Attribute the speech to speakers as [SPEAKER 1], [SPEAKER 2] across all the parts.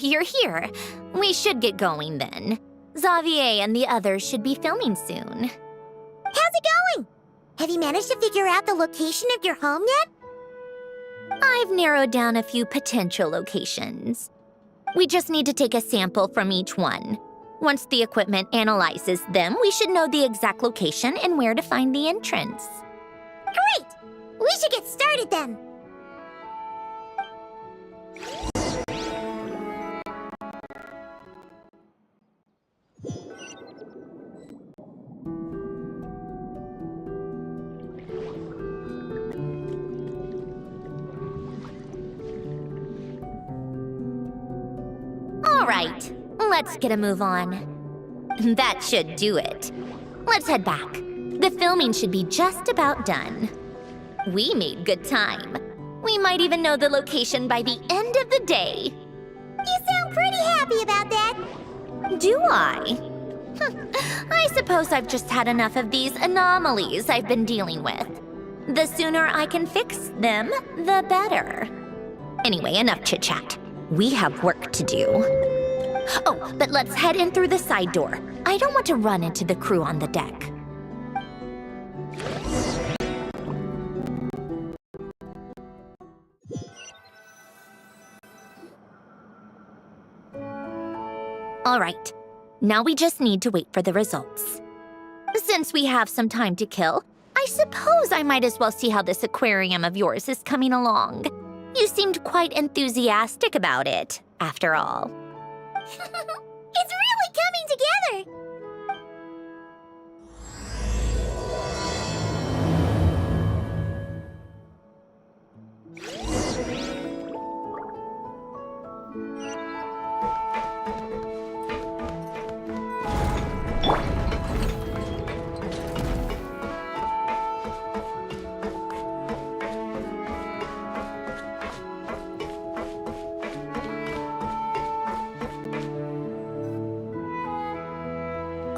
[SPEAKER 1] you're here. We should get going then. Xavier and the others should be filming soon.
[SPEAKER 2] How's it going? Have you managed to figure out the location of your home yet?
[SPEAKER 1] I've narrowed down a few potential locations. We just need to take a sample from each one. Once the equipment analyzes them, we should know the exact location and where to find the entrance.
[SPEAKER 2] Great! We should get started then.
[SPEAKER 1] All right, let's get a move on. That should do it. Let's head back. The filming should be just about done. We made good time. We might even know the location by the end of the day.
[SPEAKER 2] You sound pretty happy about that.
[SPEAKER 1] Do I? I suppose I've just had enough of these anomalies I've been dealing with. The sooner I can fix them, the better. Anyway, enough chit-chat. We have work to do. Oh, but let's head in through the side door. I don't want to run into the crew on the deck. All right, now we just need to wait for the results. Since we have some time to kill, I suppose I might as well see how this aquarium of yours is coming along. You seemed quite enthusiastic about it, after all.
[SPEAKER 2] It's really coming together!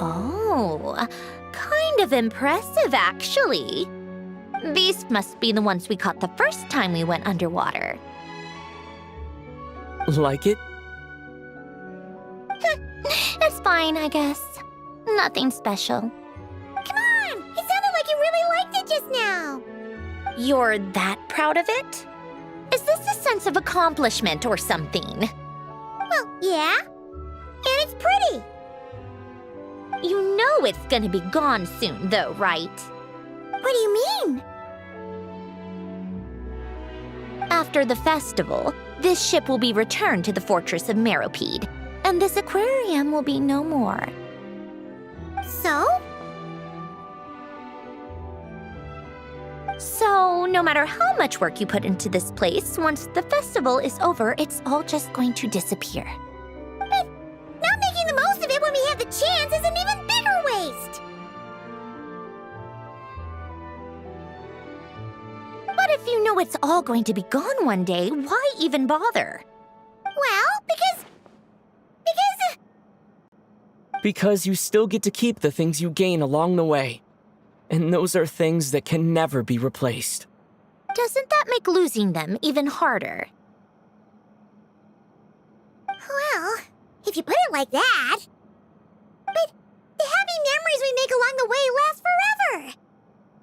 [SPEAKER 1] Oh, kind of impressive, actually. These must be the ones we caught the first time we went underwater.
[SPEAKER 3] Like it?
[SPEAKER 1] It's fine, I guess. Nothing special.
[SPEAKER 2] Come on! It sounded like you really liked it just now!
[SPEAKER 1] You're that proud of it? Is this a sense of accomplishment or something?
[SPEAKER 2] Well, yeah. And it's pretty!
[SPEAKER 1] You know it's gonna be gone soon, though, right?
[SPEAKER 2] What do you mean?
[SPEAKER 1] After the festival, this ship will be returned to the fortress of Meropide, and this aquarium will be no more.
[SPEAKER 2] So?
[SPEAKER 1] So, no matter how much work you put into this place, once the festival is over, it's all just going to disappear.
[SPEAKER 2] But not making the most of it when we have the chance is an even bigger waste!
[SPEAKER 1] But if you know it's all going to be gone one day, why even bother?
[SPEAKER 2] Well, because...
[SPEAKER 3] Because you still get to keep the things you gain along the way. And those are things that can never be replaced.
[SPEAKER 1] Doesn't that make losing them even harder?
[SPEAKER 2] Well, if you put it like that... But the happy memories we make along the way last forever!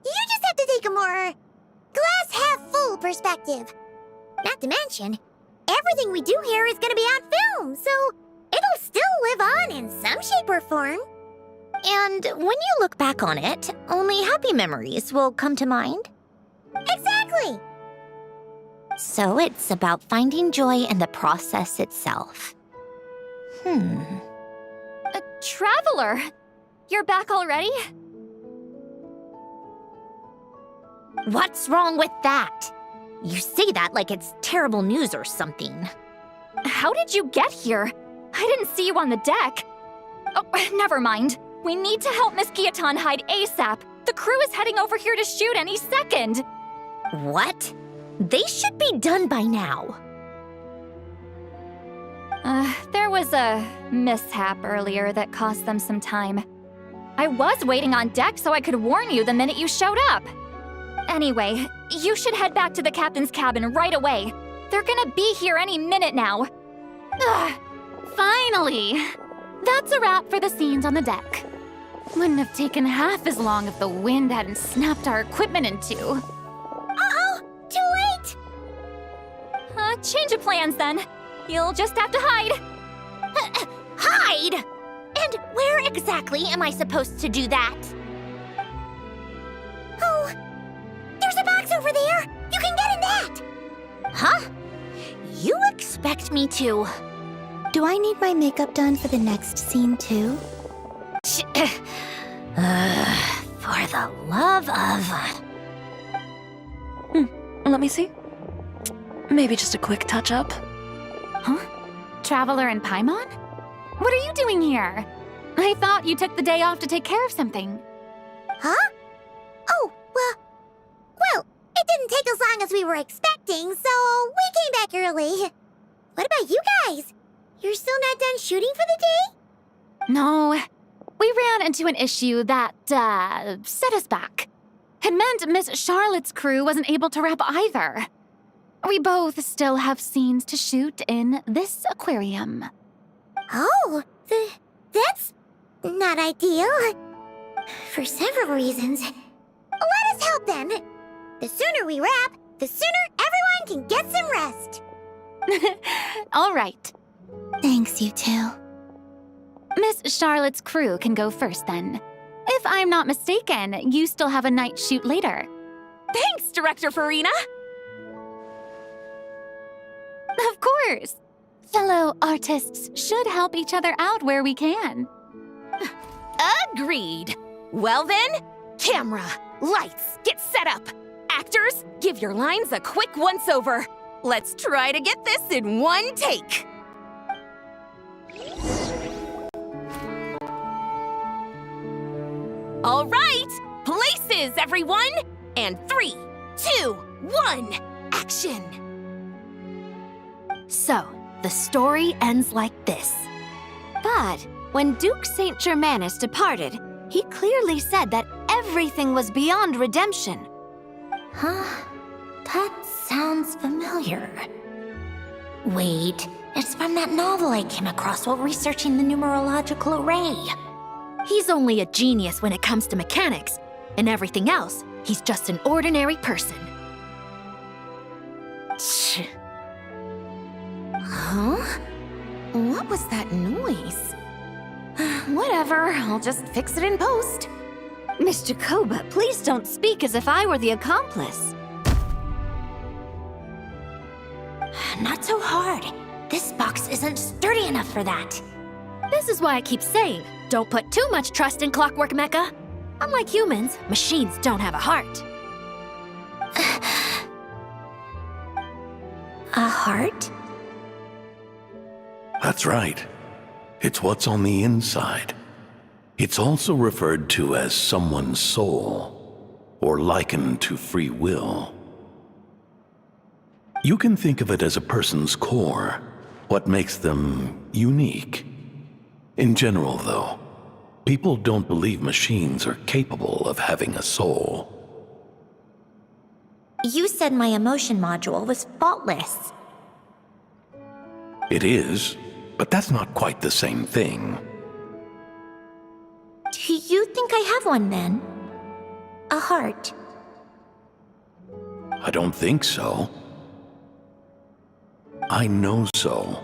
[SPEAKER 2] You just have to take a more... glass-half-full perspective. Not to mention, everything we do here is gonna be on film, so it'll still live on in some shape or form.
[SPEAKER 1] And when you look back on it, only happy memories will come to mind?
[SPEAKER 2] Exactly!
[SPEAKER 1] So it's about finding joy in the process itself.
[SPEAKER 4] Traveler! You're back already?
[SPEAKER 1] What's wrong with that? You say that like it's terrible news or something.
[SPEAKER 4] How did you get here? I didn't see you on the deck. Oh, never mind. We need to help Miss Guillotin hide ASAP. The crew is heading over here to shoot any second.
[SPEAKER 1] What? They should be done by now.
[SPEAKER 4] There was a mishap earlier that cost them some time. I was waiting on deck so I could warn you the minute you showed up. Anyway, you should head back to the captain's cabin right away. They're gonna be here any minute now. Ugh, finally! That's a wrap for the scenes on the deck. Wouldn't have taken half as long if the wind hadn't snapped our equipment in two.
[SPEAKER 2] Uh-oh! Too late!
[SPEAKER 4] Change of plans then. You'll just have to hide.
[SPEAKER 1] Hide! And where exactly am I supposed to do that?
[SPEAKER 2] Oh, there's a box over there! You can get in that!
[SPEAKER 1] Huh? You expect me to...
[SPEAKER 2] Do I need my makeup done for the next scene too?
[SPEAKER 1] For the love of...
[SPEAKER 5] Let me see. Maybe just a quick touch-up.
[SPEAKER 4] Huh? Traveler and Paimon? What are you doing here? I thought you took the day off to take care of something.
[SPEAKER 2] Huh? Oh, well, it didn't take as long as we were expecting, so we came back early. What about you guys? You're still not done shooting for the day?
[SPEAKER 4] No, we ran into an issue that, set us back. It meant Miss Charlotte's crew wasn't able to wrap either. We both still have scenes to shoot in this aquarium.
[SPEAKER 2] Oh, that's not ideal. For several reasons. Let us help then. The sooner we wrap, the sooner everyone can get some rest.
[SPEAKER 4] All right.
[SPEAKER 2] Thanks, you two.
[SPEAKER 4] Miss Charlotte's crew can go first then. If I'm not mistaken, you still have a night shoot later.
[SPEAKER 5] Thanks, Director Farina!
[SPEAKER 4] Of course. Fellow artists should help each other out where we can.
[SPEAKER 5] Agreed. Well then, camera, lights, get set up. Actors, give your lines a quick once-over. Let's try to get this in one take. All right, places, everyone! And 3, 2, 1, action!
[SPEAKER 6] So, the story ends like this. But when Duke Saint Germanus departed, he clearly said that everything was beyond redemption.
[SPEAKER 1] Huh? That sounds familiar. Wait, it's from that novel I came across while researching the numerological array.
[SPEAKER 6] He's only a genius when it comes to mechanics, and everything else, he's just an ordinary person.
[SPEAKER 1] Tch. Huh? What was that noise? Whatever, I'll just fix it in post.
[SPEAKER 6] Mr. Koba, please don't speak as if I were the accomplice.
[SPEAKER 1] Not so hard. This box isn't sturdy enough for that.
[SPEAKER 6] This is why I keep saying, don't put too much trust in Clockwork Mecha. Unlike humans, machines don't have a heart.
[SPEAKER 1] A heart?
[SPEAKER 7] That's right. It's what's on the inside. It's also referred to as someone's soul, or likened to free will. You can think of it as a person's core, what makes them unique. In general, though, people don't believe machines are capable of having a soul.
[SPEAKER 1] You said my emotion module was faultless.
[SPEAKER 7] It is, but that's not quite the same thing.
[SPEAKER 1] Do you think I have one then? A heart?
[SPEAKER 7] I don't think so. I know so.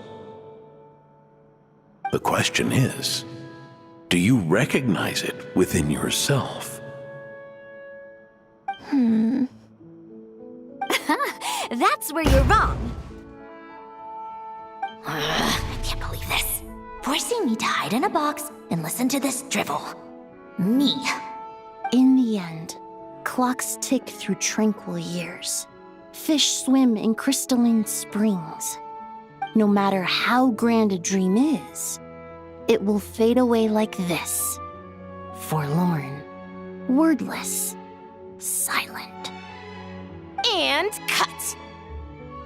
[SPEAKER 7] The question is, do you recognize it within yourself?
[SPEAKER 6] That's where you're wrong.
[SPEAKER 1] I can't believe this. Forcing me to hide in a box and listen to this drivel. Me.
[SPEAKER 8] In the end, clocks tick through tranquil years. Fish swim in crystalline springs. No matter how grand a dream is, it will fade away like this. Forlorn, wordless, silent.
[SPEAKER 5] And cut!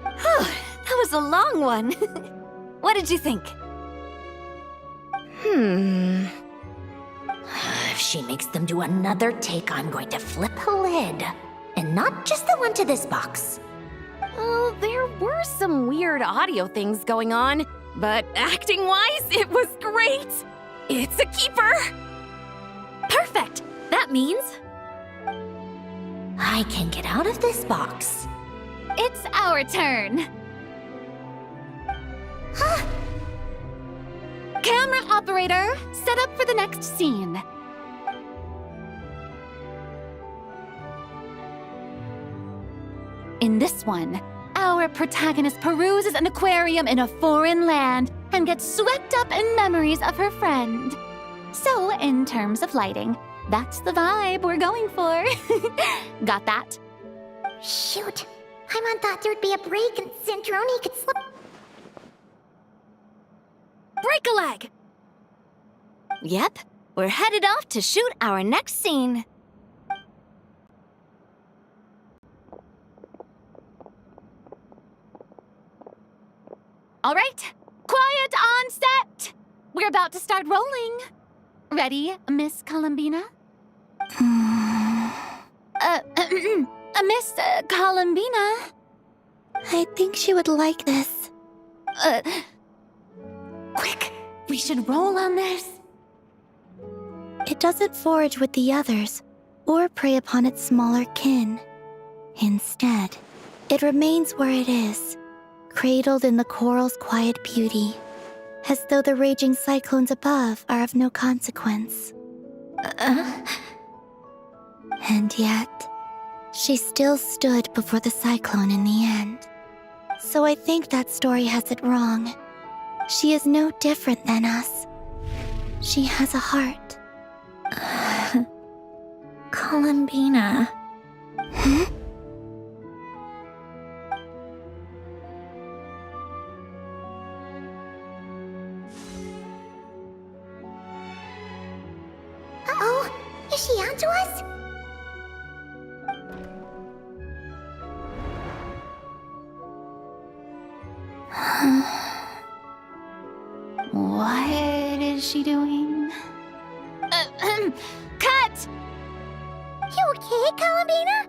[SPEAKER 6] That was a long one. What did you think?
[SPEAKER 1] If she makes them do another take, I'm going to flip a lid. And not just the one to this box.
[SPEAKER 5] There were some weird audio things going on. But acting-wise, it was great! It's a keeper!
[SPEAKER 6] Perfect! That means
[SPEAKER 1] I can get out of this box.
[SPEAKER 4] It's our turn. Camera operator, set up for the next scene. In this one, our protagonist peruses an aquarium in a foreign land and gets swept up in memories of her friend. So, in terms of lighting, that's the vibe we're going for. Got that?
[SPEAKER 2] Shoot. Paimon thought there'd be a break and Centrone could slip.
[SPEAKER 6] break a leg! Yep, we're headed off to shoot our next scene.
[SPEAKER 4] All right, quiet on set. We're about to start rolling. Ready, Miss Columbina? Miss Columbina?
[SPEAKER 8] I think she would like this.
[SPEAKER 4] Quick, we should roll on this.
[SPEAKER 8] It doesn't forage with the others, or prey upon its smaller kin. Instead, it remains where it is, cradled in the coral's quiet beauty, as though the raging cyclones above are of no consequence. And yet, she still stood before the cyclone in the end. So I think that story has it wrong. She is no different than us. She has a heart.
[SPEAKER 1] Columbina.
[SPEAKER 2] Uh-oh, is she onto us?
[SPEAKER 4] What is she doing? Cut!
[SPEAKER 2] You okay, Columbina?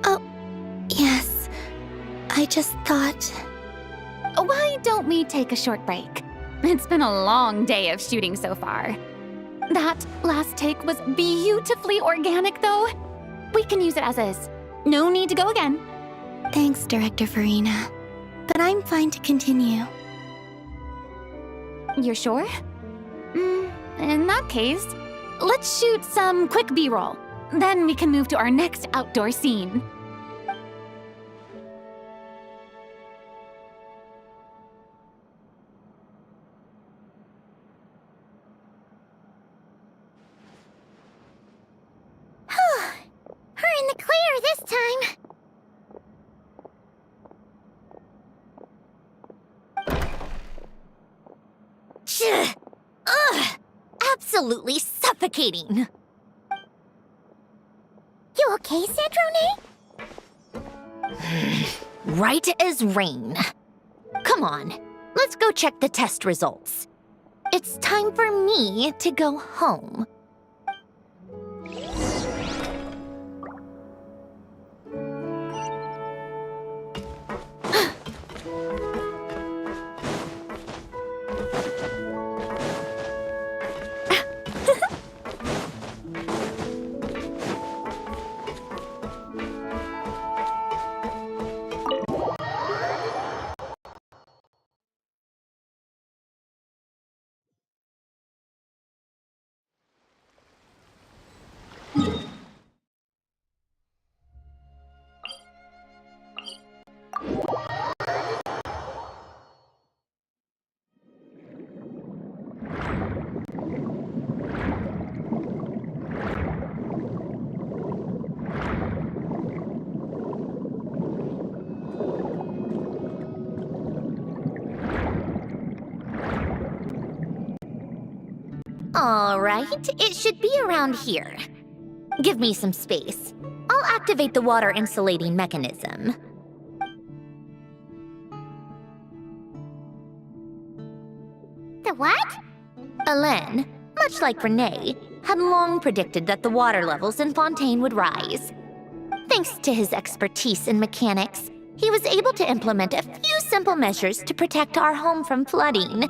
[SPEAKER 8] Oh, yes. I just thought...
[SPEAKER 4] Why don't we take a short break? It's been a long day of shooting so far. That last take was beautifully organic, though. We can use it as is. No need to go again.
[SPEAKER 8] Thanks, Director Farina. But I'm fine to continue.
[SPEAKER 4] You're sure? In that case, let's shoot some quick B-roll. Then we can move to our next outdoor scene.
[SPEAKER 2] We're in the clear this time.
[SPEAKER 1] Ugh! Absolutely suffocating.
[SPEAKER 2] You okay, Centrone?
[SPEAKER 1] Right as rain. Come on, let's go check the test results. It's time for me to go home. All right, it should be around here. Give me some space. I'll activate the water insulating mechanism.
[SPEAKER 2] The what?
[SPEAKER 1] Hélène, much like Renee, had long predicted that the water levels in Fontaine would rise. Thanks to his expertise in mechanics, he was able to implement a few simple measures to protect our home from flooding.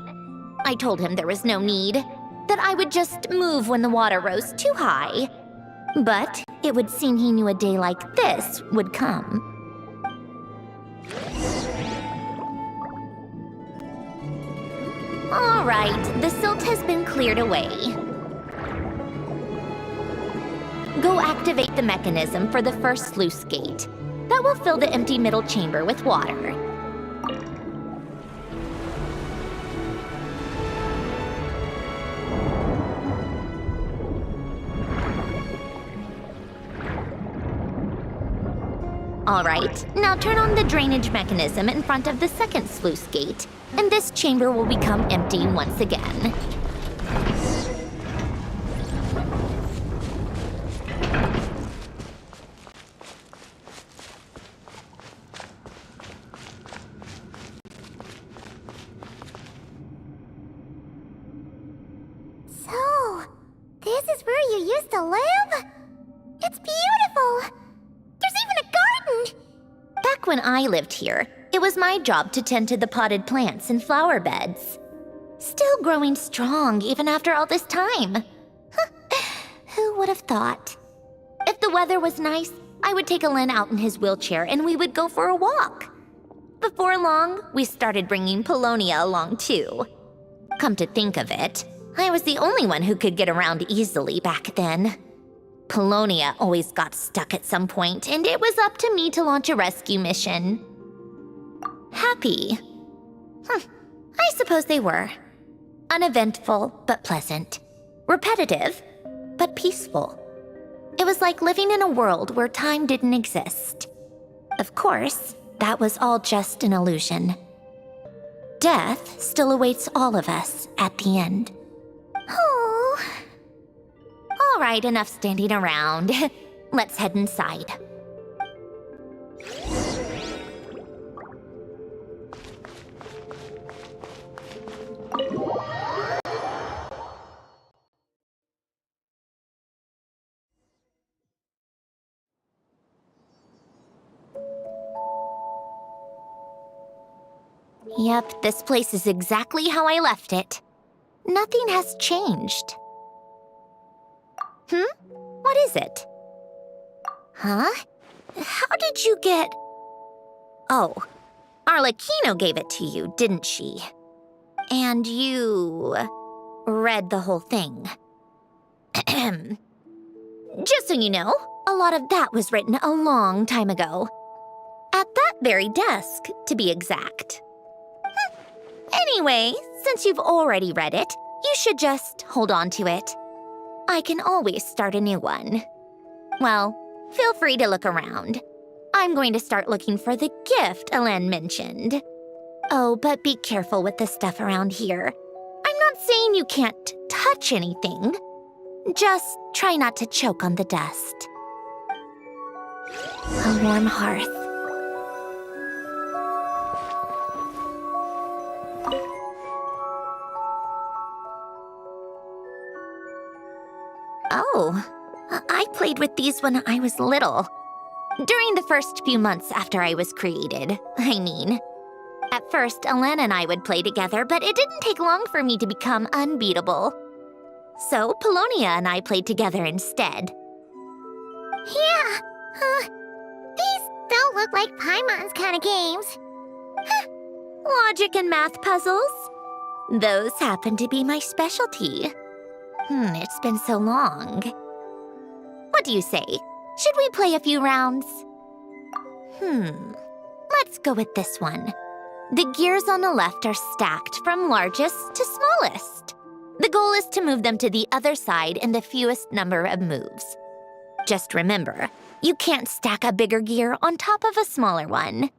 [SPEAKER 1] I told him there was no need, that I would just move when the water rose too high. But it would seem he knew a day like this would come. All right, the silt has been cleared away. Go activate the mechanism for the first sluice gate. That will fill the empty middle chamber with water. All right, now turn on the drainage mechanism in front of the second sluice gate, and this chamber will become empty once again.
[SPEAKER 2] So, this is where you used to live? It's beautiful! There's even a garden!
[SPEAKER 1] Back when I lived here, it was my job to tend to the potted plants and flower beds. Still growing strong even after all this time. Who would have thought? If the weather was nice, I would take Alen out in his wheelchair and we would go for a walk. Before long, we started bringing Polonia along too. Come to think of it, I was the only one who could get around easily back then. Polonia always got stuck at some point, and it was up to me to launch a rescue mission. Happy? I suppose they were. Uneventful, but pleasant. Repetitive, but peaceful. It was like living in a world where time didn't exist. Of course, that was all just an illusion. Death still awaits all of us at the end.
[SPEAKER 2] Oh.
[SPEAKER 1] All right, enough standing around. Let's head inside. Yep, this place is exactly how I left it. Nothing has changed. What is it? Huh? How did you get... Oh, Arlecchino gave it to you, didn't she? And you... read the whole thing. Just so you know, a lot of that was written a long time ago. At that very desk, to be exact. Anyway, since you've already read it, you should just hold on to it. I can always start a new one. Well, feel free to look around. I'm going to start looking for the gift Alen mentioned. Oh, but be careful with the stuff around here. I'm not saying you can't touch anything. Just try not to choke on the dust. A warm hearth. Oh, I played with these when I was little. During the first few months after I was created, I mean. At first, Alen and I would play together, but it didn't take long for me to become unbeatable. So, Polonia and I played together instead.
[SPEAKER 2] Yeah, these don't look like Paimon's kind of games.
[SPEAKER 1] Logic and math puzzles? Those happen to be my specialty. It's been so long. What do you say? Should we play a few rounds? Let's go with this one. The gears on the left are stacked from largest to smallest. The goal is to move them to the other side in the fewest number of moves. Just remember, you can't stack a bigger gear on top of a smaller one.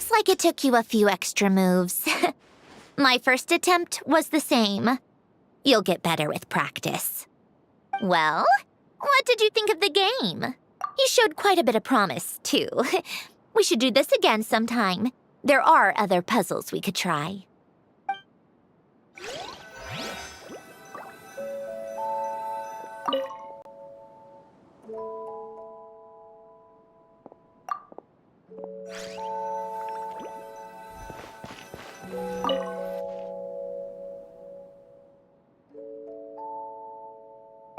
[SPEAKER 1] Looks like it took you a few extra moves. My first attempt was the same. You'll get better with practice. Well, what did you think of the game? You showed quite a bit of promise, too. We should do this again sometime. There are other puzzles we could try.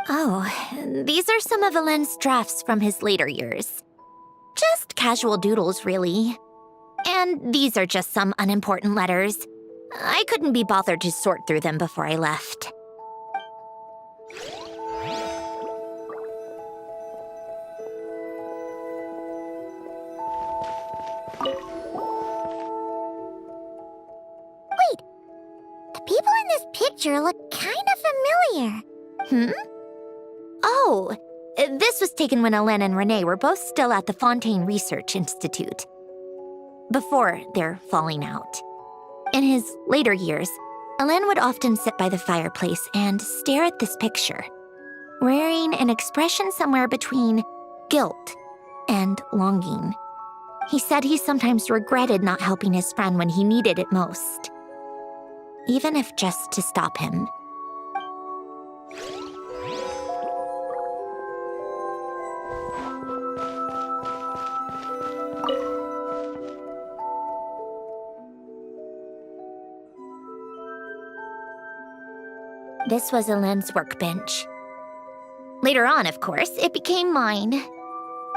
[SPEAKER 1] Oh, these are some of Alen's drafts from his later years. Just casual doodles, really. And these are just some unimportant letters. I couldn't be bothered to sort through them before I left.
[SPEAKER 2] Wait, the people in this picture look kind of familiar.
[SPEAKER 1] Oh, this was taken when Alen and Renee were both still at the Fontaine Research Institute. Before their falling out. In his later years, Alen would often sit by the fireplace and stare at this picture, wearing an expression somewhere between guilt and longing. He said he sometimes regretted not helping his friend when he needed it most, even if just to stop him. This was Alen's workbench. Later on, of course, it became mine.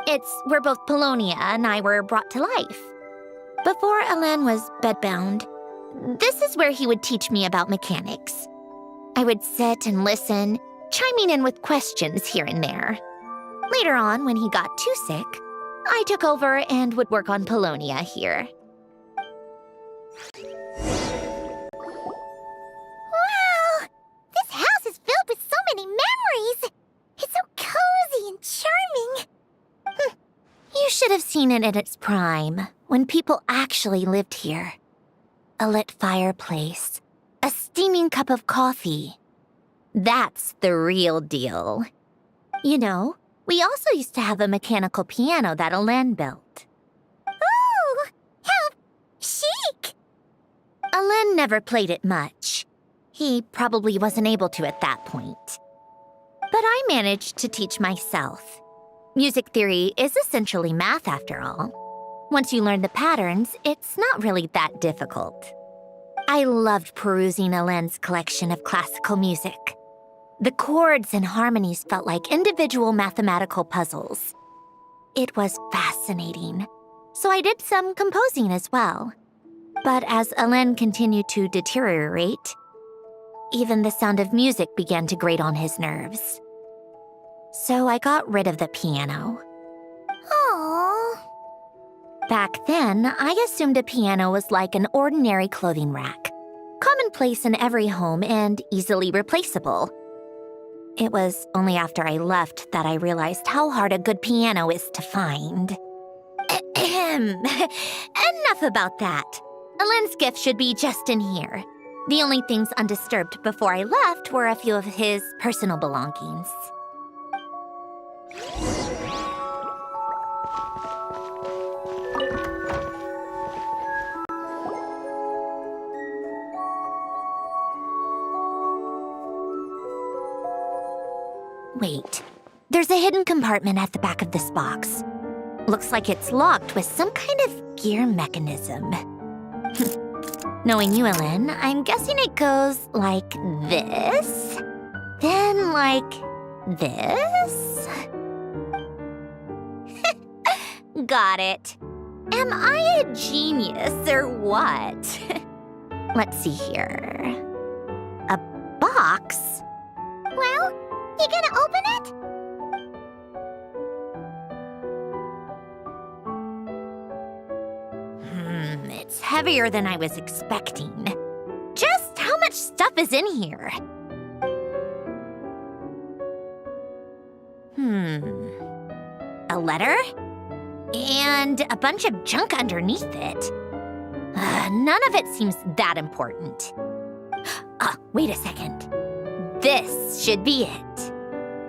[SPEAKER 1] It's where both Polonia and I were brought to life. Before Alen was bedbound, this is where he would teach me about mechanics. I would sit and listen, chiming in with questions here and there. Later on, when he got too sick, I took over and would work on Polonia here.
[SPEAKER 2] Wow! This house is filled with so many memories! It's so cozy and charming!
[SPEAKER 1] You should have seen it in its prime, when people actually lived here. A lit fireplace, a steaming cup of coffee. That's the real deal. You know, we also used to have a mechanical piano that Alen built.
[SPEAKER 2] Ooh! How chic!
[SPEAKER 1] Alen never played it much. He probably wasn't able to at that point. But I managed to teach myself. Music theory is essentially math, after all. Once you learn the patterns, it's not really that difficult. I loved perusing Alen's collection of classical music. The chords and harmonies felt like individual mathematical puzzles. It was fascinating, so I did some composing as well. But as Alen continued to deteriorate, even the sound of music began to grate on his nerves. So I got rid of the piano.
[SPEAKER 2] Aww.
[SPEAKER 1] Back then, I assumed a piano was like an ordinary clothing rack, commonplace in every home and easily replaceable. It was only after I left that I realized how hard a good piano is to find. Enough about that. Alen's gift should be just in here. The only things undisturbed before I left were a few of his personal belongings. Wait, there's a hidden compartment at the back of this box. Looks like it's locked with some kind of gear mechanism. Knowing you, Alen, I'm guessing it goes like this, then like this. Got it. Am I a genius or what? Let's see here. A box?
[SPEAKER 2] Well, you gonna open it?
[SPEAKER 1] It's heavier than I was expecting. Just how much stuff is in here? A letter? And a bunch of junk underneath it. None of it seems that important. Wait a second. This should be it.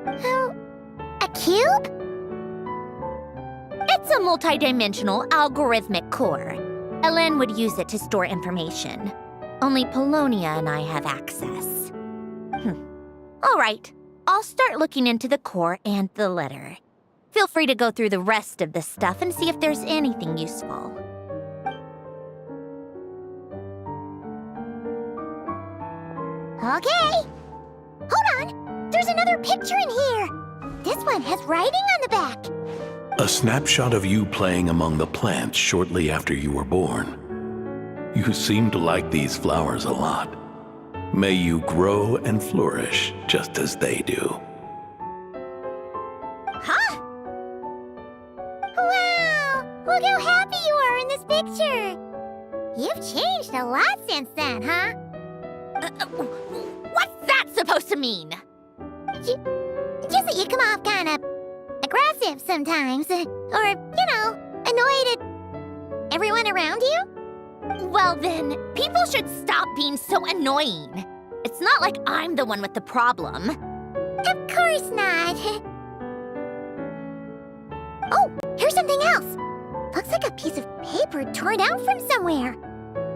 [SPEAKER 2] A cube?
[SPEAKER 1] It's a multidimensional algorithmic core. Elen would use it to store information. Only Polonia and I have access. All right, I'll start looking into the core and the letter. Feel free to go through the rest of the stuff and see if there's anything useful.
[SPEAKER 2] Okay. Hold on. There's another picture in here. This one has writing on the back.
[SPEAKER 7] A snapshot of you playing among the plants shortly after you were born. You seem to like these flowers a lot. May you grow and flourish just as they do.
[SPEAKER 2] Huh? Wow! Look how happy you are in this picture. You've changed a lot since then, huh?
[SPEAKER 1] What's that supposed to mean?
[SPEAKER 2] Just that you come off kind of aggressive sometimes. Or, annoyed at everyone around you?
[SPEAKER 1] Well then, people should stop being so annoying. It's not like I'm the one with the problem.
[SPEAKER 2] Of course not. Oh, here's something else. Looks like a piece of paper torn out from somewhere.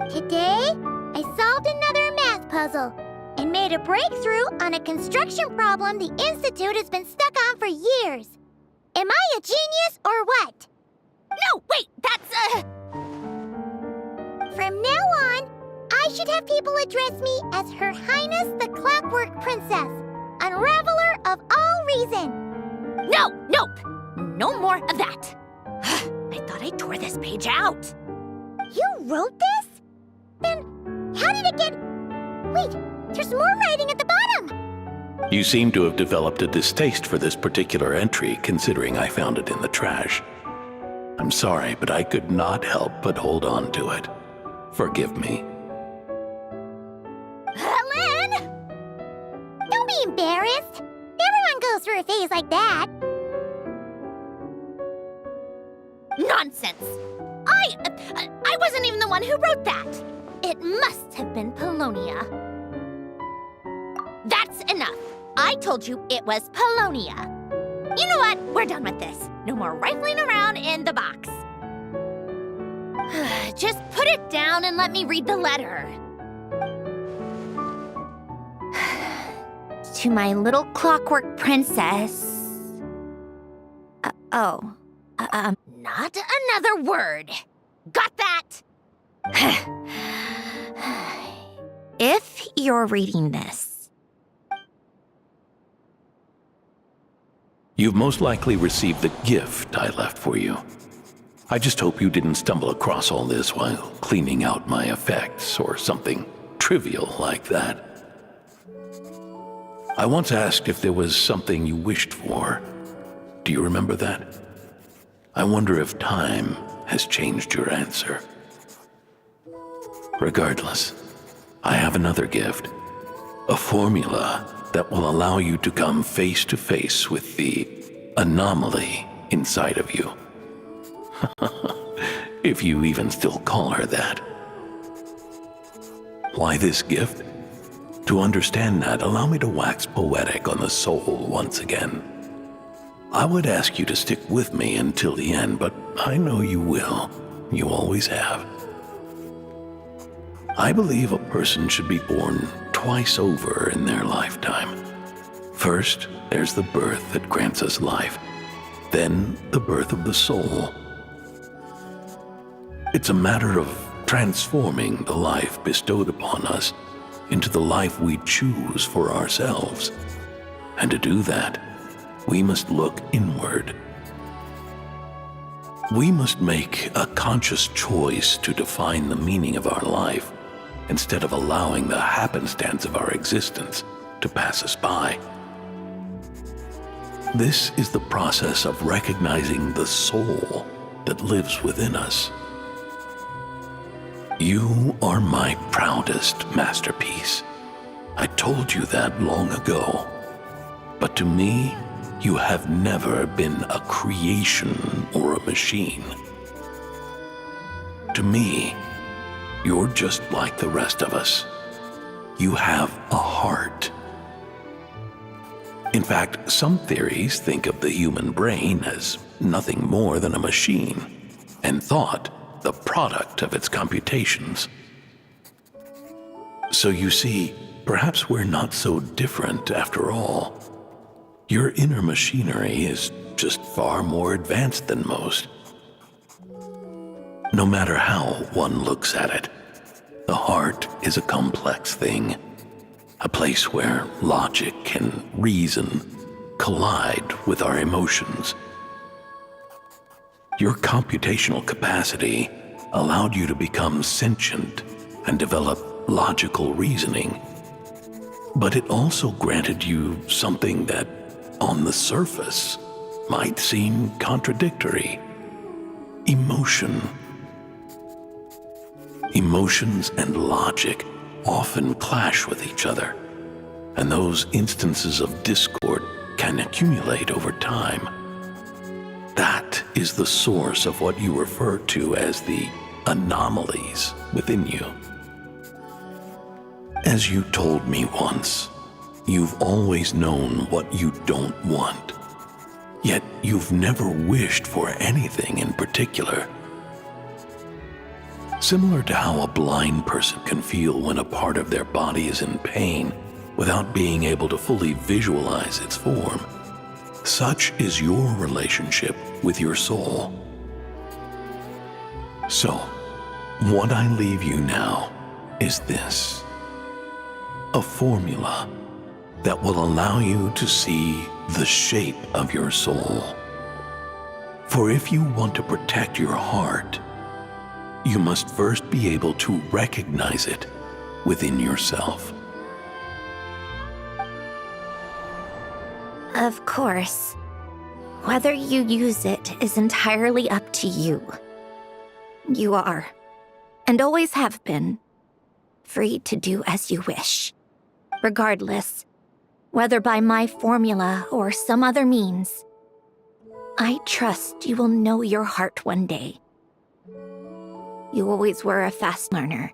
[SPEAKER 2] Today, I solved another math puzzle and made a breakthrough on a construction problem the Institute has been stuck on for years. Am I a genius or what?
[SPEAKER 1] No, wait, that's
[SPEAKER 2] From now on, I should have people address me as Her Highness the Clockwork Princess, Unraveler of all reason.
[SPEAKER 1] Nope. No more of that. I thought I tore this page out.
[SPEAKER 2] You wrote this? Then how did it get... Wait, there's more writing at the bottom.
[SPEAKER 7] You seem to have developed a distaste for this particular entry, considering I found it in the trash. I'm sorry, but I could not help but hold on to it. Forgive me.
[SPEAKER 2] Len! Don't be embarrassed. Everyone goes through a phase like that.
[SPEAKER 1] Nonsense. I wasn't even the one who wrote that. It must have been Polonia. That's enough. I told you it was Polonia. You know what? We're done with this. No more rifling around in the box. Just put it down and let me read the letter. To my little clockwork princess. Not another word. Got that? If you're reading this,
[SPEAKER 7] You've most likely received the gift I left for you. I just hope you didn't stumble across all this while cleaning out my effects or something trivial like that. I once asked if there was something you wished for. Do you remember that? I wonder if time has changed your answer. Regardless, I have another gift. A formula that will allow you to come face to face with the anomaly inside of you. If you even still call her that. Why this gift? To understand that, allow me to wax poetic on the soul once again. I would ask you to stick with me until the end, but I know you will. You always have. I believe a person should be born twice over in their lifetime. First, there's the birth that grants us life. Then, the birth of the soul. It's a matter of transforming the life bestowed upon us into the life we choose for ourselves. And to do that, we must look inward. We must make a conscious choice to define the meaning of our life instead of allowing the happenstance of our existence to pass us by. This is the process of recognizing the soul that lives within us. You are my proudest masterpiece. I told you that long ago. But to me, you have never been a creation or a machine. To me, You're just like the rest of us. You have a heart. In fact, some theories think of the human brain as nothing more than a machine, and thought the product of its computations. So you see, perhaps we're not so different after all. Your inner machinery is just far more advanced than most. No matter how one looks at it, the heart is a complex thing, a place where logic and reason collide with our emotions. Your computational capacity allowed you to become sentient and develop logical reasoning. But it also granted you something that, on the surface, might seem contradictory: emotion. Emotions and logic often clash with each other, and those instances of discord can accumulate over time. That is the source of what you refer to as the anomalies within you. As you told me once, you've always known what you don't want, yet you've never wished for anything in particular. Similar to how a blind person can feel when a part of their body is in pain without being able to fully visualize its form, such is your relationship with your soul. So, what I leave you now is this: a formula that will allow you to see the shape of your soul. For if you want to protect your heart, you must first be able to recognize it within yourself.
[SPEAKER 1] Of course. Whether you use it is entirely up to you. You are, and always have been, free to do as you wish. Regardless, whether by my formula or some other means, I trust you will know your heart one day. You always were a fast learner,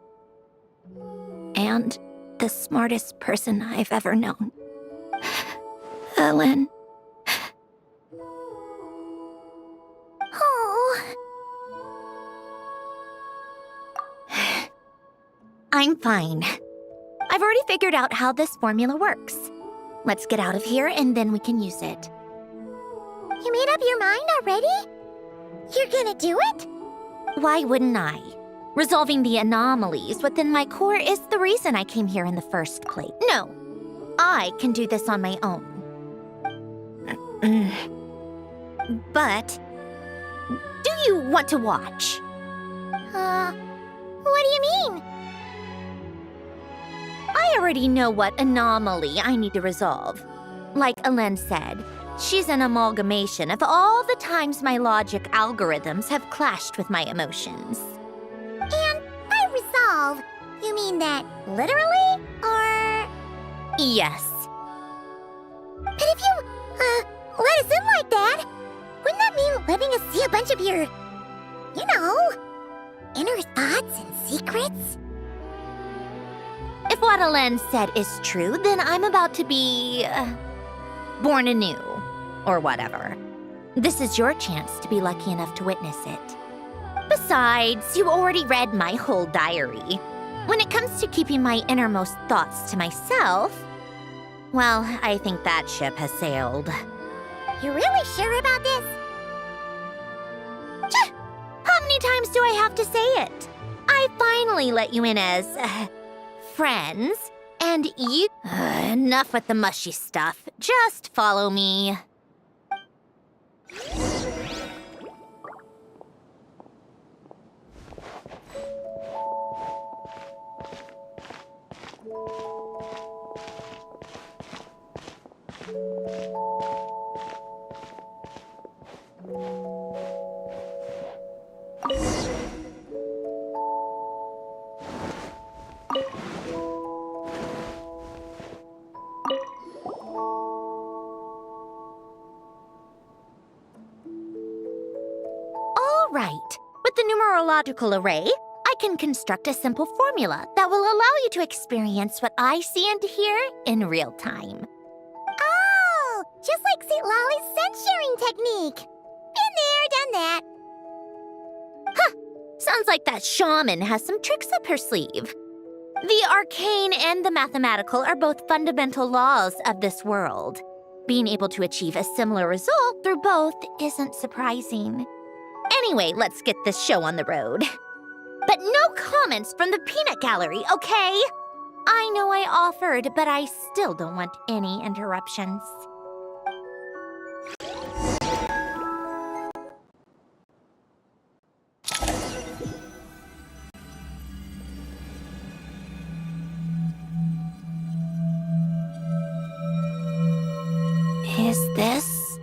[SPEAKER 1] and the smartest person I've ever known. Ellen.
[SPEAKER 2] Oh.
[SPEAKER 1] I'm fine. I've already figured out how this formula works. Let's get out of here and then we can use it.
[SPEAKER 2] You made up your mind already? You're gonna do it?
[SPEAKER 1] Why wouldn't I? Resolving the anomalies within my core is the reason I came here in the first place. No, I can do this on my own. But, do you want to watch?
[SPEAKER 2] What do you mean?
[SPEAKER 1] I already know what anomaly I need to resolve. Like Ellen said, she's an amalgamation of all the times my logic algorithms have clashed with my emotions.
[SPEAKER 2] And by resolve, you mean that literally, or?
[SPEAKER 1] Yes.
[SPEAKER 2] But if you, let us in like that, wouldn't that mean letting us see a bunch of your, you know, inner thoughts and secrets?
[SPEAKER 1] If what Ellen said is true, then I'm about to be, born anew, or whatever. This is your chance to be lucky enough to witness it. Besides, you already read my whole diary. When it comes to keeping my innermost thoughts to myself, well, I think that ship has sailed.
[SPEAKER 2] You're really sure about this?
[SPEAKER 1] How many times do I have to say it? I finally let you in as, friends, and you... enough with the mushy stuff. Just follow me. All right. With the numerological array, I can construct a simple formula that will allow you to experience what I see and hear in real time.
[SPEAKER 2] Oh, just like St. Lolly's sense-sharing technique. Been there, done that.
[SPEAKER 1] Sounds like that shaman has some tricks up her sleeve. The arcane and the mathematical are both fundamental laws of this world. Being able to achieve a similar result through both isn't surprising. Anyway, let's get this show on the road. But no comments from the peanut gallery, okay? I know I offered, but I still don't want any interruptions. Is this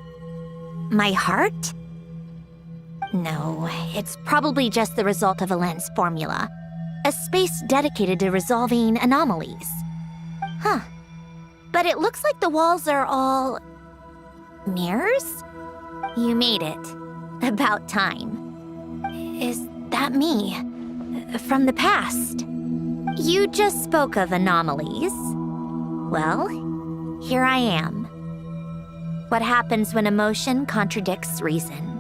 [SPEAKER 1] my heart? No, it's probably just the result of a lens formula. A space dedicated to resolving anomalies. Huh. But it looks like the walls are all... mirrors? You made it. About time. Is that me? From the past? You just spoke of anomalies. Well, here I am. What happens when emotion contradicts reason?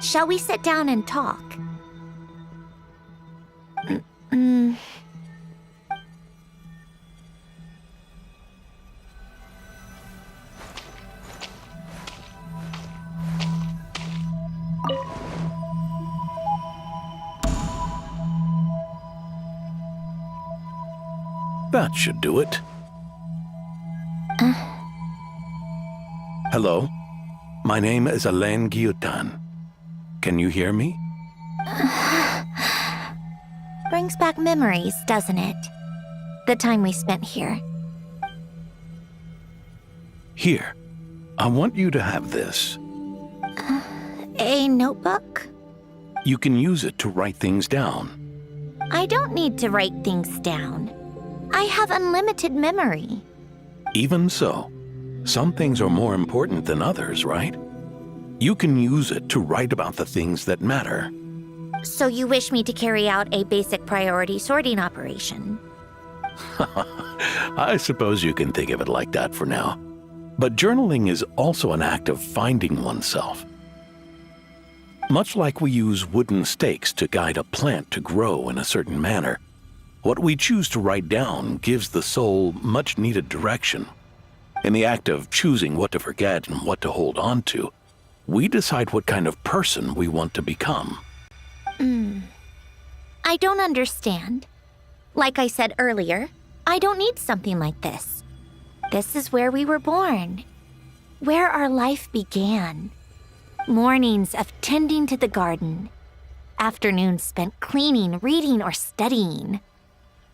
[SPEAKER 1] Shall we sit down and talk?
[SPEAKER 7] That should do it. Hello, my name is Alain Guillotin. Can you hear me?
[SPEAKER 1] Brings back memories, doesn't it? The time we spent here.
[SPEAKER 7] Here, I want you to have this.
[SPEAKER 1] A notebook?
[SPEAKER 7] You can use it to write things down.
[SPEAKER 1] I don't need to write things down. I have unlimited memory.
[SPEAKER 7] Even so, some things are more important than others, right? You can use it to write about the things that matter.
[SPEAKER 1] So you wish me to carry out a basic priority sorting operation?
[SPEAKER 7] I suppose you can think of it like that for now. But journaling is also an act of finding oneself. Much like we use wooden stakes to guide a plant to grow in a certain manner, what we choose to write down gives the soul much-needed direction. In the act of choosing what to forget and what to hold on to, we decide what kind of person we want to become.
[SPEAKER 1] I don't understand. Like I said earlier, I don't need something like this. This is where we were born, where our life began. Mornings of tending to the garden, afternoons spent cleaning, reading, or studying,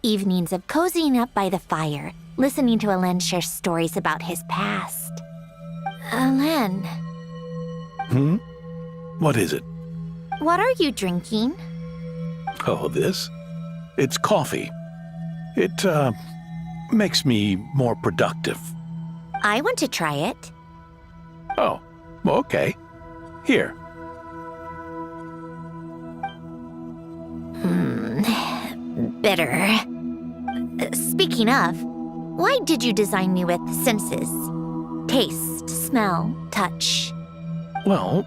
[SPEAKER 1] evenings of cozying up by the fire, listening to Alain share stories about his past. Alain,
[SPEAKER 7] What is it?
[SPEAKER 1] what are you drinking?
[SPEAKER 7] Oh, this? It's coffee. It, makes me more productive.
[SPEAKER 1] I want to try it.
[SPEAKER 7] Oh, okay. Here.
[SPEAKER 1] Bitter. Speaking of, why did you design me with senses? Taste, smell, touch.
[SPEAKER 7] Well,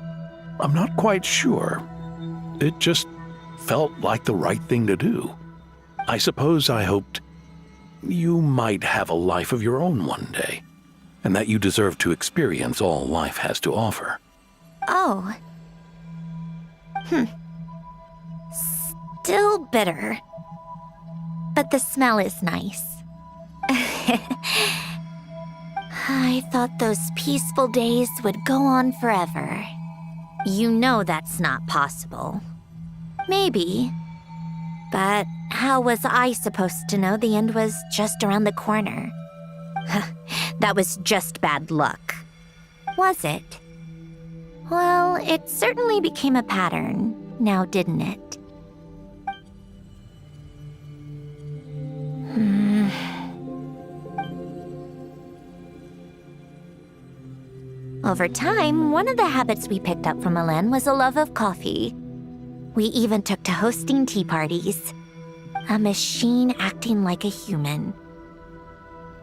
[SPEAKER 7] I'm not quite sure. It just felt like the right thing to do. I suppose I hoped you might have a life of your own one day, and that you deserve to experience all life has to offer.
[SPEAKER 1] Oh. Still bitter. But the smell is nice. I thought those peaceful days would go on forever. You know that's not possible. Maybe. But how was I supposed to know the end was just around the corner? That was just bad luck. Was it? Well, it certainly became a pattern, now didn't it? Over time, one of the habits we picked up from Alain was a love of coffee. We even took to hosting tea parties. A machine acting like a human.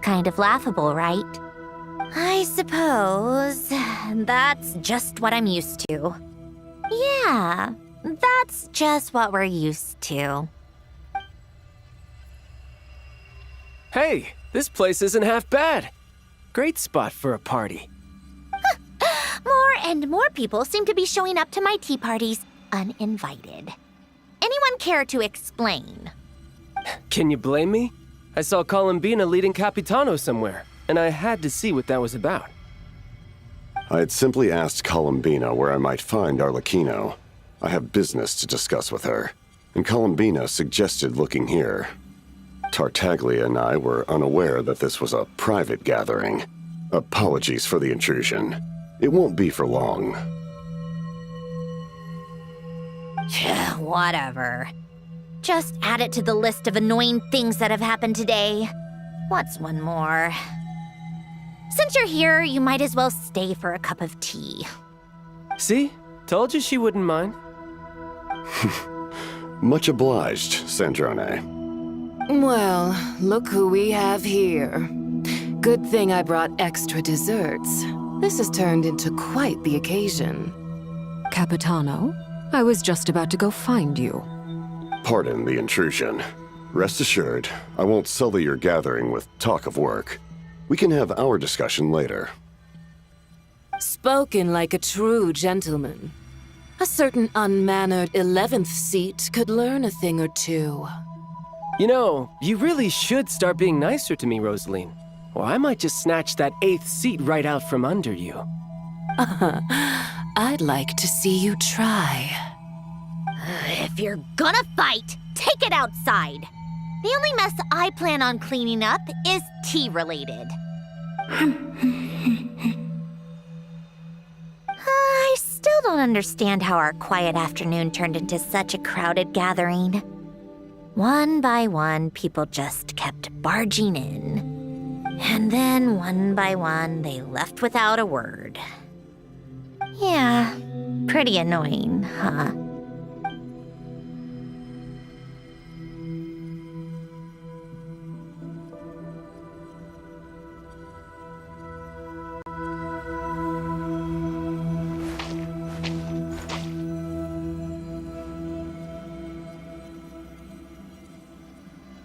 [SPEAKER 1] Kind of laughable, right? I suppose that's just what I'm used to. Yeah, that's just what we're used to.
[SPEAKER 9] Hey, this place isn't half bad. Great spot for a party.
[SPEAKER 1] More and more people seem to be showing up to my tea parties uninvited. Anyone care to explain?
[SPEAKER 9] Can you blame me? I saw Columbina leading Capitano somewhere, and I had to see what that was about.
[SPEAKER 10] I had simply asked Columbina where I might find Arlecchino. I have business to discuss with her, and Columbina suggested looking here. Tartaglia and I were unaware that this was a private gathering. Apologies for the intrusion. It won't be for long.
[SPEAKER 1] Whatever. Just add it to the list of annoying things that have happened today. What's one more? Since you're here, you might as well stay for a cup of tea.
[SPEAKER 9] See? Told you she wouldn't mind.
[SPEAKER 10] Much obliged, Sandrone.
[SPEAKER 11] Well, look who we have here. Good thing I brought extra desserts. This has turned into quite the occasion.
[SPEAKER 12] Capitano, I was just about to go find you.
[SPEAKER 10] Pardon the intrusion. Rest assured, I won't sully your gathering with talk of work. We can have our discussion later.
[SPEAKER 11] Spoken like a true gentleman. A certain unmannered 11th seat could learn a thing or two.
[SPEAKER 9] You know, you really should start being nicer to me, Rosaline. Or I might just snatch that 8th seat right out from under you.
[SPEAKER 11] I'd like to see you try.
[SPEAKER 1] If you're gonna fight, take it outside. The only mess I plan on cleaning up is tea-related. I still don't understand how our quiet afternoon turned into such a crowded gathering. One by one, people just kept barging in. And then, one by one, they left without a word. Yeah, pretty annoying, huh?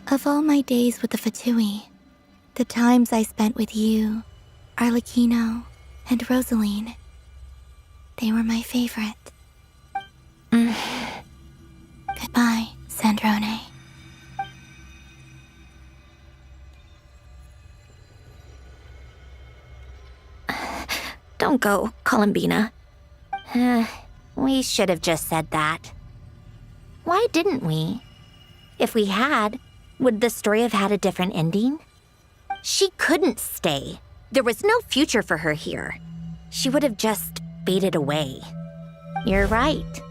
[SPEAKER 2] Of all my days with the Fatui, the times I spent with you, Arlecchino, and Rosaline, they were my favorite. Goodbye, Sandrone.
[SPEAKER 1] Don't go, Columbina. We should have just said that. Why didn't we? If we had, would the story have had a different ending? She couldn't stay. There was no future for her here. She would have just faded away. You're right.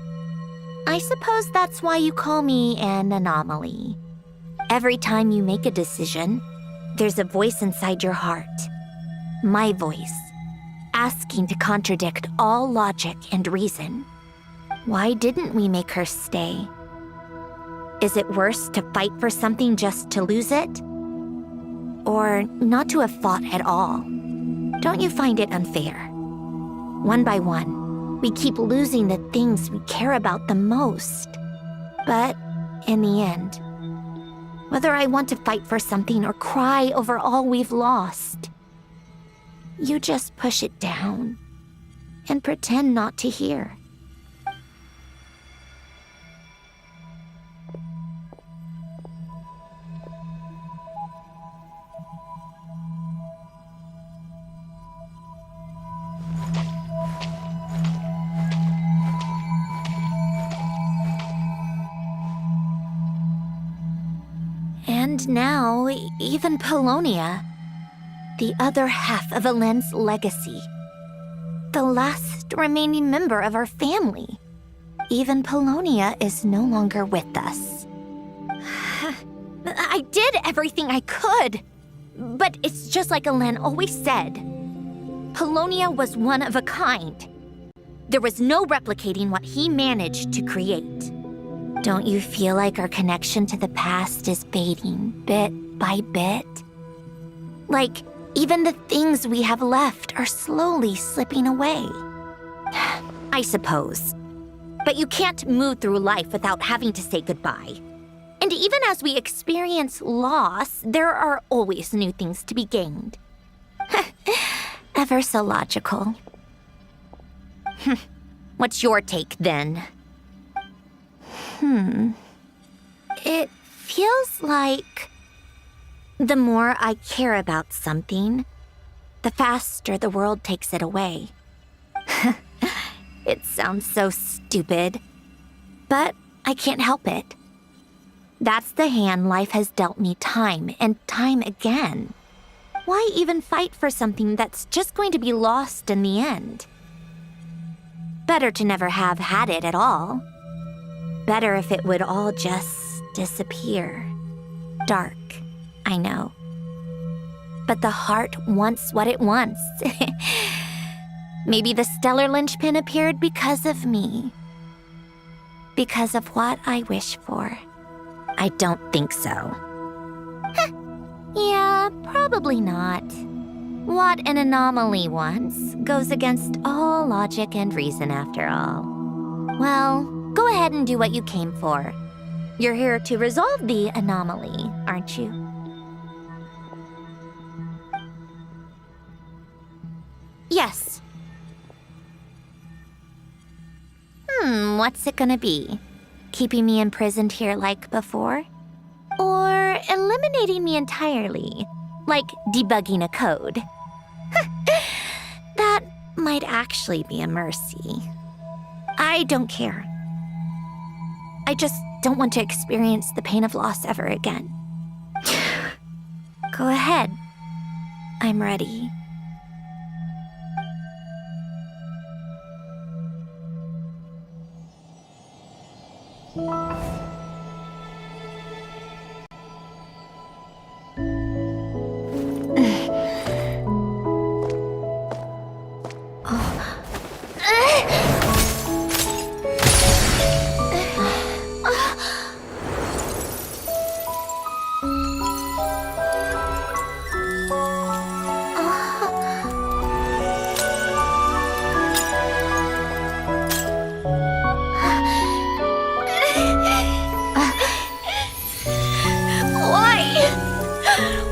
[SPEAKER 1] I suppose that's why you call me an anomaly. Every time you make a decision, there's a voice inside your heart. My voice, asking to contradict all logic and reason. Why didn't we make her stay? Is it worse to fight for something just to lose it? Or not to have fought at all? Don't you find it unfair? One by one, we keep losing the things we care about the most. But in the end, whether I want to fight for something or cry over all we've lost, you just push it down and pretend not to hear. And now, even Polonia, the other half of Helen's legacy, the last remaining member of our family. Even Polonia is no longer with us. I did everything I could, but it's just like Helen always said. Polonia was one of a kind. There was no replicating what he managed to create. Don't you feel like our connection to the past is fading bit by bit? Like, even the things we have left are slowly slipping away. I suppose. But you can't move through life without having to say goodbye. And even as we experience loss, there are always new things to be gained. Ever so logical. What's your take, then? It feels like the more I care about something, the faster the world takes it away. It sounds so stupid, but I can't help it. That's the hand life has dealt me time and time again. Why even fight for something that's just going to be lost in the end? Better to never have had it at all. Better if it would all just disappear. Dark, I know. But the heart wants what it wants. Maybe the stellar linchpin appeared because of me. Because of what I wish for. I don't think so. Yeah, probably not. What an anomaly wants goes against all logic and reason after all. Well, go ahead and do what you came for. You're here to resolve the anomaly, aren't you? Yes. What's it gonna be? Keeping me imprisoned here like before? Or eliminating me entirely, like debugging a code? That might actually be a mercy. I don't care. I just don't want to experience the pain of loss ever again. Go ahead. I'm ready.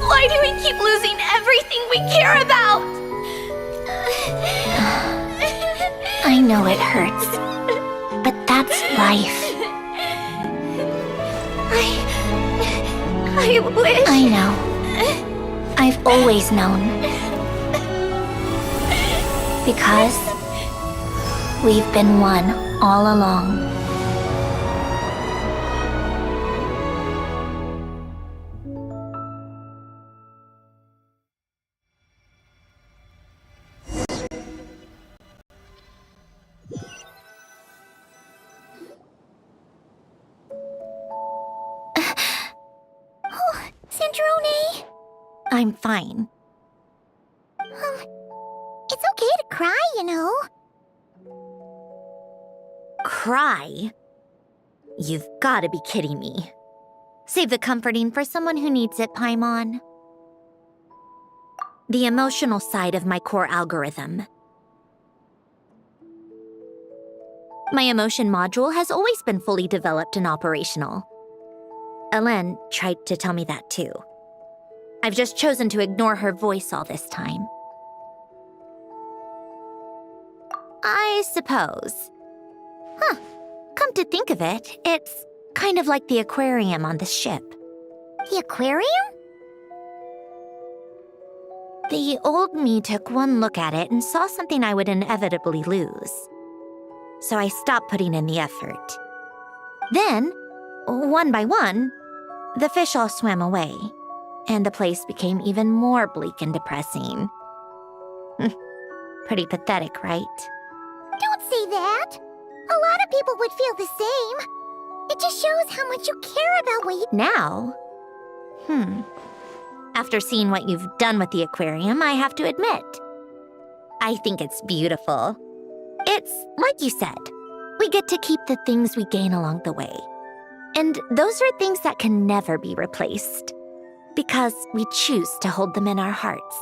[SPEAKER 1] Why do we keep losing everything we care about? I know it hurts, but that's life. I wish... I know. I've always known. Because we've been one all along.
[SPEAKER 2] Sandrone?
[SPEAKER 1] I'm fine.
[SPEAKER 2] It's okay to cry, you know.
[SPEAKER 1] Cry? You've got to be kidding me. Save the comforting for someone who needs it, Paimon. The emotional side of my core algorithm. My emotion module has always been fully developed and operational. Ellen tried to tell me that too. I've just chosen to ignore her voice all this time. I suppose. Come to think of it, it's kind of like the aquarium on the ship.
[SPEAKER 2] The aquarium?
[SPEAKER 1] The old me took one look at it and saw something I would inevitably lose. So I stopped putting in the effort. Then, one by one, the fish all swam away, and the place became even more bleak and depressing. Pretty pathetic, right?
[SPEAKER 2] Don't say that. A lot of people would feel the same. It just shows how much you care about what you...
[SPEAKER 1] Now? After seeing what you've done with the aquarium, I have to admit, I think it's beautiful. It's like you said, we get to keep the things we gain along the way. And those are things that can never be replaced, because we choose to hold them in our hearts.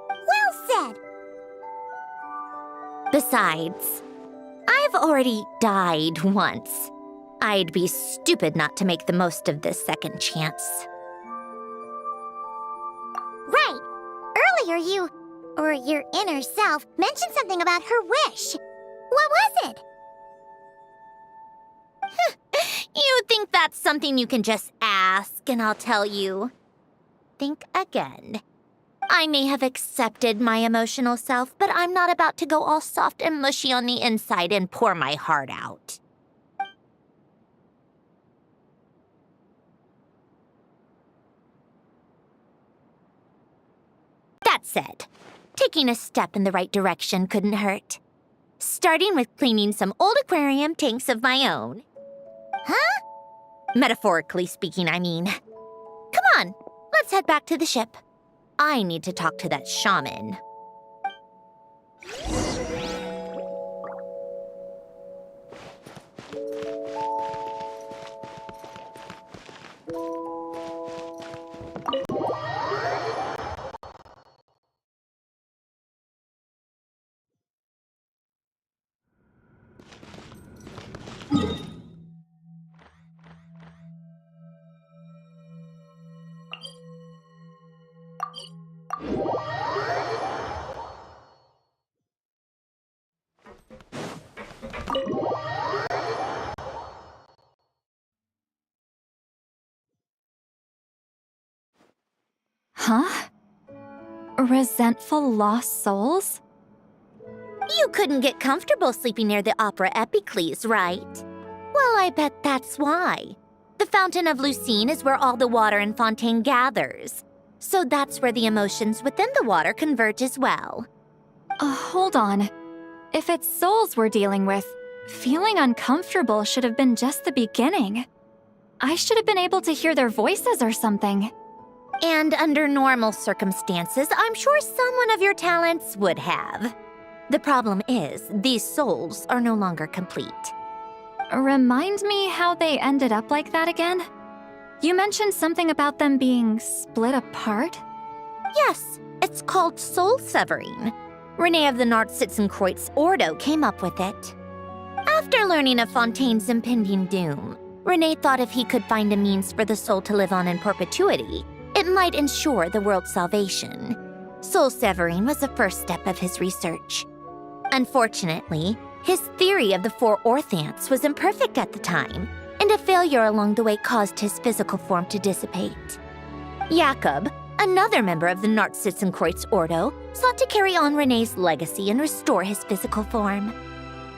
[SPEAKER 2] Well said.
[SPEAKER 1] Besides, I've already died once. I'd be stupid not to make the most of this second chance.
[SPEAKER 2] Right. Earlier you, or your inner self, mentioned something about her wish. What was it?
[SPEAKER 1] You think that's something you can just ask and I'll tell you? Think again. I may have accepted my emotional self, but I'm not about to go all soft and mushy on the inside and pour my heart out. That said, taking a step in the right direction couldn't hurt. Starting with cleaning some old aquarium tanks of my own.
[SPEAKER 2] Huh?
[SPEAKER 1] Metaphorically speaking, I mean. Come on, let's head back to the ship. I need to talk to that shaman.
[SPEAKER 4] Huh? Resentful lost souls?
[SPEAKER 1] You couldn't get comfortable sleeping near the Opera Epicles, right? Well, I bet that's why. The Fountain of Lucine is where all the water in Fontaine gathers. So that's where the emotions within the water converge as well.
[SPEAKER 4] Hold on. If it's souls we're dealing with, feeling uncomfortable should have been just the beginning. I should have been able to hear their voices or something.
[SPEAKER 1] And under normal circumstances, I'm sure someone of your talents would have. The problem is, these souls are no longer complete.
[SPEAKER 4] Remind me how they ended up like that again? You mentioned something about them being split apart?
[SPEAKER 1] Yes, it's called soul severing. Renee of the Nartsitzenkreuz Ordo came up with it. After learning of Fontaine's impending doom, Renee thought if he could find a means for the soul to live on in perpetuity, it might ensure the world's salvation. Soul severing was the first step of his research. Unfortunately, his theory of the four orthants was imperfect at the time, and a failure along the way caused his physical form to dissipate. Jakob, another member of the Nartsitzenkreuz Ordo, sought to carry on Renee's legacy and restore his physical form.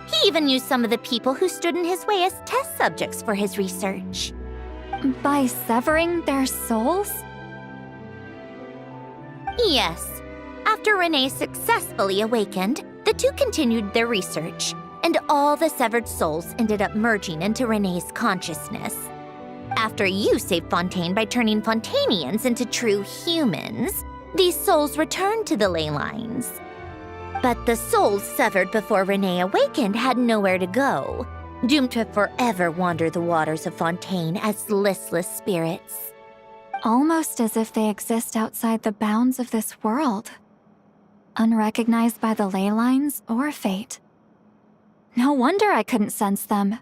[SPEAKER 1] He even used some of the people who stood in his way as test subjects for his research.
[SPEAKER 4] By severing their souls?
[SPEAKER 1] Yes. After Renee successfully awakened, the two continued their research, and all the severed souls ended up merging into Renee's consciousness. After you saved Fontaine by turning Fontainians into true humans, these souls returned to the ley lines. But the souls severed before Renee awakened had nowhere to go, doomed to forever wander the waters of Fontaine as listless spirits.
[SPEAKER 4] Almost as if they exist outside the bounds of this world. Unrecognized by the ley lines or fate. No wonder I couldn't sense them.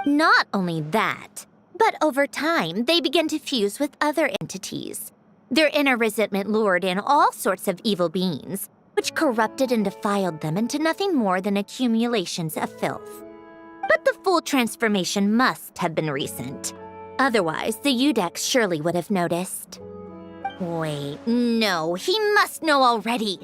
[SPEAKER 1] Not only that, but over time, they began to fuse with other entities. Their inner resentment lured in all sorts of evil beings, which corrupted and defiled them into nothing more than accumulations of filth. But the full transformation must have been recent. Otherwise, the Udex surely would have noticed. Wait, no, he must know already.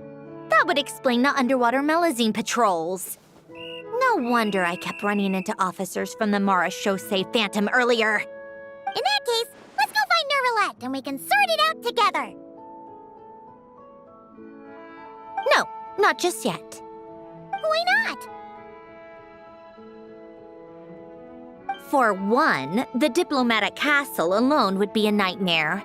[SPEAKER 1] That would explain the underwater melazine patrols. No wonder I kept running into officers from the Mara Chaussee Phantom earlier.
[SPEAKER 2] In that case, let's go find Nervalette and we can sort it out together.
[SPEAKER 1] No, not just yet.
[SPEAKER 2] Why not?
[SPEAKER 1] For one, the diplomatic castle alone would be a nightmare.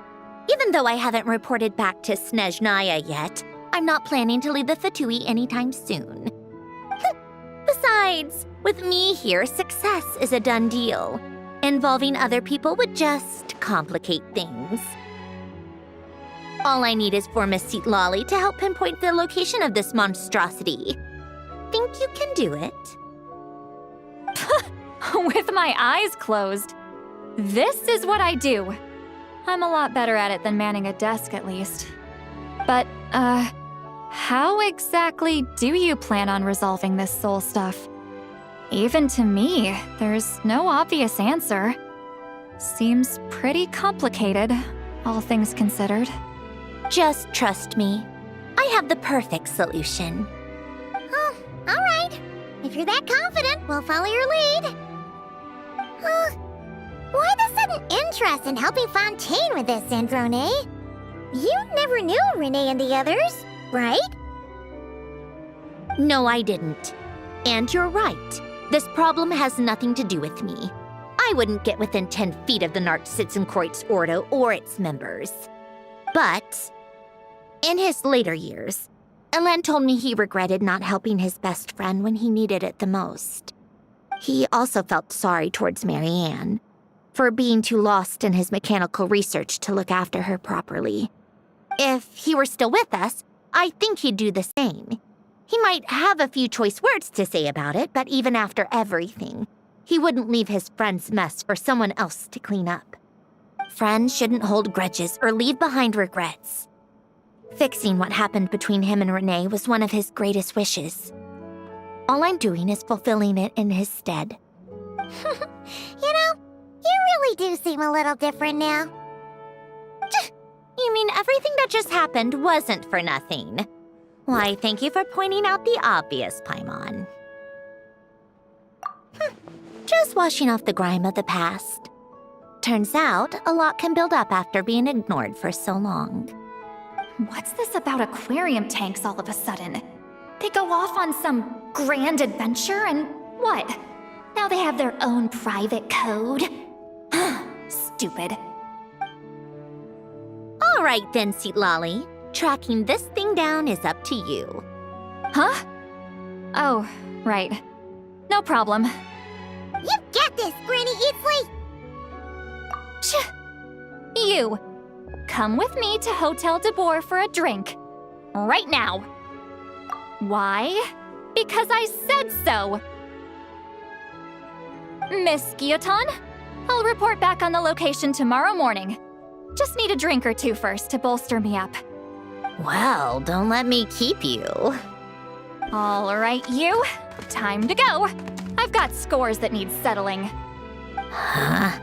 [SPEAKER 1] Even though I haven't reported back to Snezhnaya yet, I'm not planning to leave the Fatui anytime soon. Besides, with me here, success is a done deal. Involving other people would just complicate things. All I need is for Miss Seat Lolly to help pinpoint the location of this monstrosity. Think you can do it?
[SPEAKER 4] With my eyes closed. This is what I do. I'm a lot better at it than manning a desk, at least. But, how exactly do you plan on resolving this soul stuff? Even to me, there's no obvious answer. Seems pretty complicated, all things considered.
[SPEAKER 1] Just trust me. I have the perfect solution.
[SPEAKER 2] Oh, all right. If you're that confident, we'll follow your lead. Why the sudden interest in helping Fontaine with this, Androne? You never knew Renee and the others, right?
[SPEAKER 1] No, I didn't. And you're right. This problem has nothing to do with me. I wouldn't get within 10 feet of the Nartsitzenkreuz Ordo or its members. But in his later years, Elen told me he regretted not helping his best friend when he needed it the most. He also felt sorry towards Marianne for being too lost in his mechanical research to look after her properly. If he were still with us, I think he'd do the same. He might have a few choice words to say about it, but even after everything, he wouldn't leave his friend's mess for someone else to clean up. Friends shouldn't hold grudges or leave behind regrets. Fixing what happened between him and Renee was one of his greatest wishes. All I'm doing is fulfilling it in his stead.
[SPEAKER 2] You know, you really do seem a little different now.
[SPEAKER 1] You mean everything that just happened wasn't for nothing? Why, thank you for pointing out the obvious, Paimon. Just washing off the grime of the past. Turns out, a lot can build up after being ignored for so long.
[SPEAKER 4] What's this about aquarium tanks all of a sudden? They go off on some grand adventure and what? Now they have their own private code? Stupid.
[SPEAKER 1] All right then, Seat Lolly. Tracking this thing down is up to you.
[SPEAKER 4] Huh? Oh, right. No problem.
[SPEAKER 2] You get this, Granny Eatsley!
[SPEAKER 4] You! Come with me to Hotel de Boer for a drink. Right now. Why? Because I said so! Miss Guillotin, I'll report back on the location tomorrow morning. Just need a drink or two first to bolster me up.
[SPEAKER 1] Well, don't let me keep you.
[SPEAKER 4] All right, you. Time to go. I've got scores that need settling.
[SPEAKER 1] Huh?